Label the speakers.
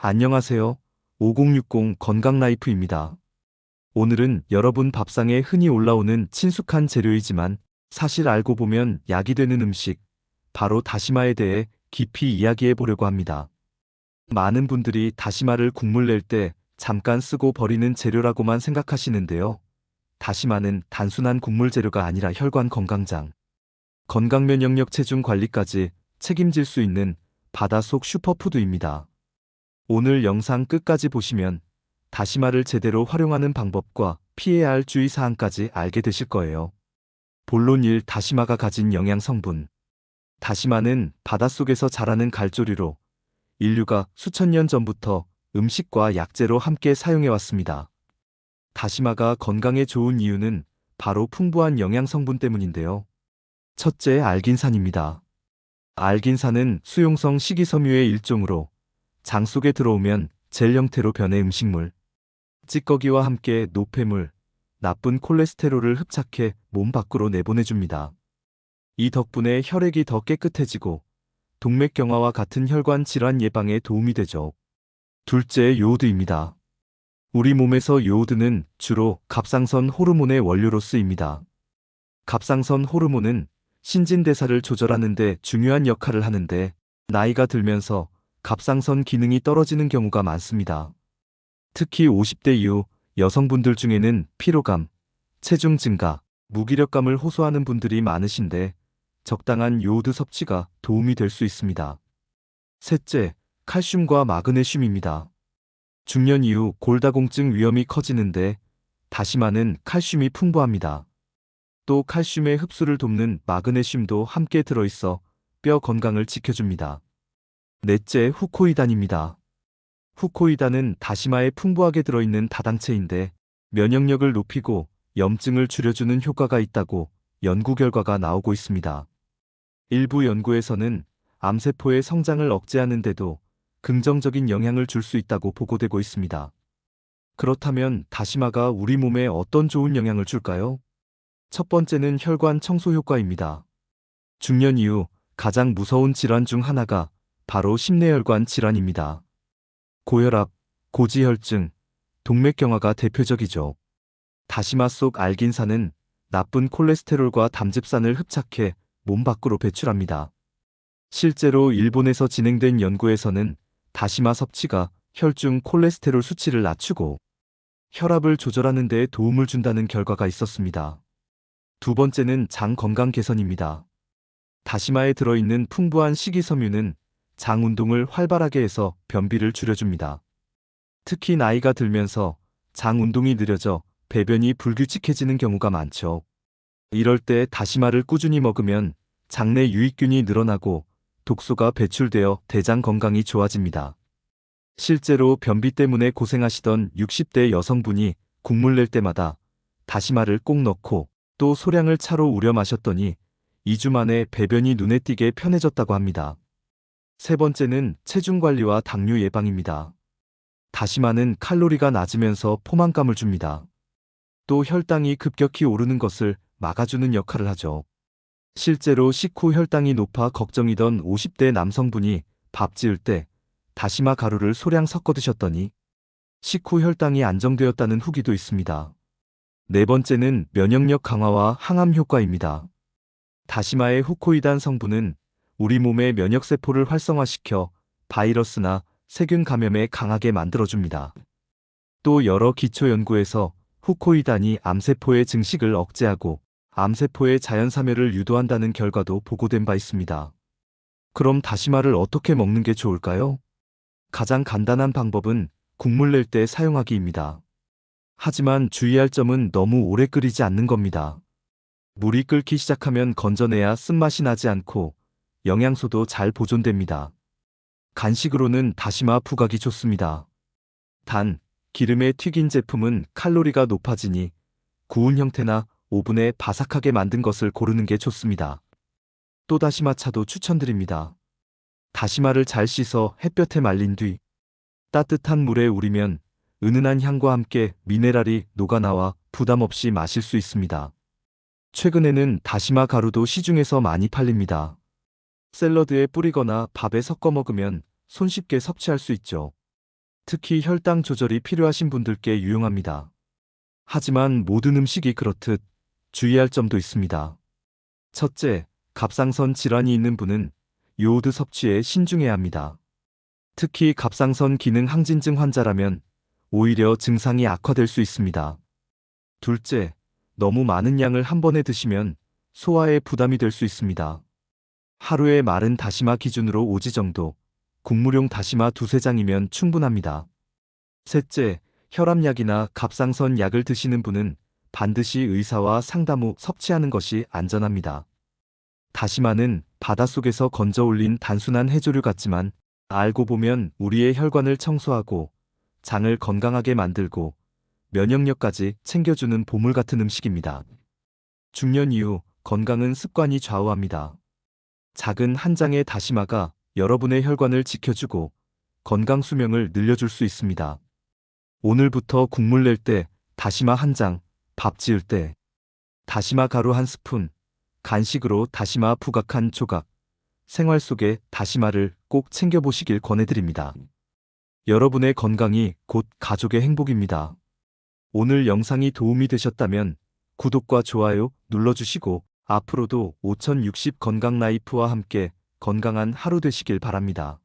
Speaker 1: 안녕하세요. 5060 건강라이프입니다. 오늘은 여러분 밥상에 흔히 올라오는 친숙한 재료이지만 사실 알고 보면 약이 되는 음식, 바로 다시마에 대해 깊이 이야기해 보려고 합니다. 많은 분들이 다시마를 국물 낼 때 잠깐 쓰고 버리는 재료라고만 생각하시는데요. 다시마는 단순한 국물 재료가 아니라 혈관 건강장, 건강 면역력 체중 관리까지 책임질 수 있는 바닷속 슈퍼푸드입니다. 오늘 영상 끝까지 보시면 다시마를 제대로 활용하는 방법과 피해야 할 주의사항까지 알게 되실 거예요. 본론 1. 다시마가 가진 영양 성분. 다시마는 바닷속에서 자라는 갈조류로 인류가 수천 년 전부터 음식과 약재로 함께 사용해왔습니다. 다시마가 건강에 좋은 이유는 바로 풍부한 영양 성분 때문인데요. 첫째, 알긴산입니다. 알긴산은 수용성 식이섬유의 일종으로 장 속에 들어오면 젤 형태로 변해 음식물, 찌꺼기와 함께 노폐물, 나쁜 콜레스테롤을 흡착해 몸 밖으로 내보내줍니다. 이 덕분에 혈액이 더 깨끗해지고 동맥경화와 같은 혈관 질환 예방에 도움이 되죠. 둘째, 요오드입니다. 우리 몸에서 요오드는 주로 갑상선 호르몬의 원료로 쓰입니다. 갑상선 호르몬은 신진대사를 조절하는 데 중요한 역할을 하는데 나이가 들면서 갑상선 기능이 떨어지는 경우가 많습니다. 특히 50대 이후 여성분들 중에는 피로감, 체중 증가, 무기력감을 호소하는 분들이 많으신데 적당한 요오드 섭취가 도움이 될 수 있습니다. 셋째, 칼슘과 마그네슘입니다. 중년 이후 골다공증 위험이 커지는데 다시마는 칼슘이 풍부합니다. 또 칼슘의 흡수를 돕는 마그네슘도 함께 들어있어 뼈 건강을 지켜줍니다. 넷째, 후코이단입니다. 후코이단은 다시마에 풍부하게 들어있는 다당체인데 면역력을 높이고 염증을 줄여주는 효과가 있다고 연구 결과가 나오고 있습니다. 일부 연구에서는 암세포의 성장을 억제하는 데도 긍정적인 영향을 줄 수 있다고 보고되고 있습니다. 그렇다면 다시마가 우리 몸에 어떤 좋은 영향을 줄까요? 첫 번째는 혈관 청소 효과입니다. 중년 이후 가장 무서운 질환 중 하나가 바로 심내혈관 질환입니다. 고혈압, 고지혈증, 동맥경화가 대표적이죠. 다시마 속 알긴산은 나쁜 콜레스테롤과 담즙산을 흡착해 몸 밖으로 배출합니다. 실제로 일본에서 진행된 연구에서는 다시마 섭취가 혈중 콜레스테롤 수치를 낮추고 혈압을 조절하는 데 도움을 준다는 결과가 있었습니다. 두 번째는 장 건강 개선입니다. 다시마에 들어있는 풍부한 식이섬유는 장 운동을 활발하게 해서 변비를 줄여줍니다. 특히 나이가 들면서 장 운동이 느려져 배변이 불규칙해지는 경우가 많죠. 이럴 때 다시마를 꾸준히 먹으면 장내 유익균이 늘어나고 독소가 배출되어 대장 건강이 좋아집니다. 실제로 변비 때문에 고생하시던 60대 여성분이 국물 낼 때마다 다시마를 꼭 넣고 또 소량을 차로 우려 마셨더니 2주 만에 배변이 눈에 띄게 편해졌다고 합니다. 세 번째는 체중 관리와 당뇨 예방입니다. 다시마는 칼로리가 낮으면서 포만감을 줍니다. 또 혈당이 급격히 오르는 것을 막아주는 역할을 하죠. 실제로 식후 혈당이 높아 걱정이던 50대 남성분이 밥 지을 때 다시마 가루를 소량 섞어 드셨더니 식후 혈당이 안정되었다는 후기도 있습니다. 네 번째는 면역력 강화와 항암 효과입니다. 다시마의 후코이단 성분은 우리 몸의 면역세포를 활성화시켜 바이러스나 세균 감염에 강하게 만들어줍니다. 또 여러 기초 연구에서 후코이단이 암세포의 증식을 억제하고 암세포의 자연사멸을 유도한다는 결과도 보고된 바 있습니다. 그럼 다시마를 어떻게 먹는 게 좋을까요? 가장 간단한 방법은 국물 낼 때 사용하기입니다. 하지만 주의할 점은 너무 오래 끓이지 않는 겁니다. 물이 끓기 시작하면 건져내야 쓴맛이 나지 않고 영양소도 잘 보존됩니다. 간식으로는 다시마 부각이 좋습니다. 단, 기름에 튀긴 제품은 칼로리가 높아지니 구운 형태나 오븐에 바삭하게 만든 것을 고르는 게 좋습니다. 또 다시마차도 추천드립니다. 다시마를 잘 씻어 햇볕에 말린 뒤 따뜻한 물에 우리면 은은한 향과 함께 미네랄이 녹아나와 부담 없이 마실 수 있습니다. 최근에는 다시마 가루도 시중에서 많이 팔립니다. 샐러드에 뿌리거나 밥에 섞어 먹으면 손쉽게 섭취할 수 있죠. 특히 혈당 조절이 필요하신 분들께 유용합니다. 하지만 모든 음식이 그렇듯 주의할 점도 있습니다. 첫째, 갑상선 질환이 있는 분은 요오드 섭취에 신중해야 합니다. 특히 갑상선 기능 항진증 환자라면 오히려 증상이 악화될 수 있습니다. 둘째, 너무 많은 양을 한 번에 드시면 소화에 부담이 될 수 있습니다. 하루에 마른 다시마 기준으로 5지 정도, 국물용 다시마 2~3장이면 충분합니다. 셋째, 혈압약이나 갑상선 약을 드시는 분은 반드시 의사와 상담 후 섭취하는 것이 안전합니다. 다시마는 바닷속에서 건져 올린 단순한 해조류 같지만 알고 보면 우리의 혈관을 청소하고 장을 건강하게 만들고 면역력까지 챙겨주는 보물 같은 음식입니다. 중년 이후 건강은 습관이 좌우합니다. 작은 한 장의 다시마가 여러분의 혈관을 지켜주고 건강 수명을 늘려줄 수 있습니다. 오늘부터 국물 낼 때 다시마 한 장, 밥 지을 때 다시마 가루 한 스푼, 간식으로 다시마 부각 한 조각, 생활 속에 다시마를 꼭 챙겨보시길 권해드립니다. 여러분의 건강이 곧 가족의 행복입니다. 오늘 영상이 도움이 되셨다면 구독과 좋아요 눌러주시고 앞으로도 5060 건강 라이프와 함께 건강한 하루 되시길 바랍니다.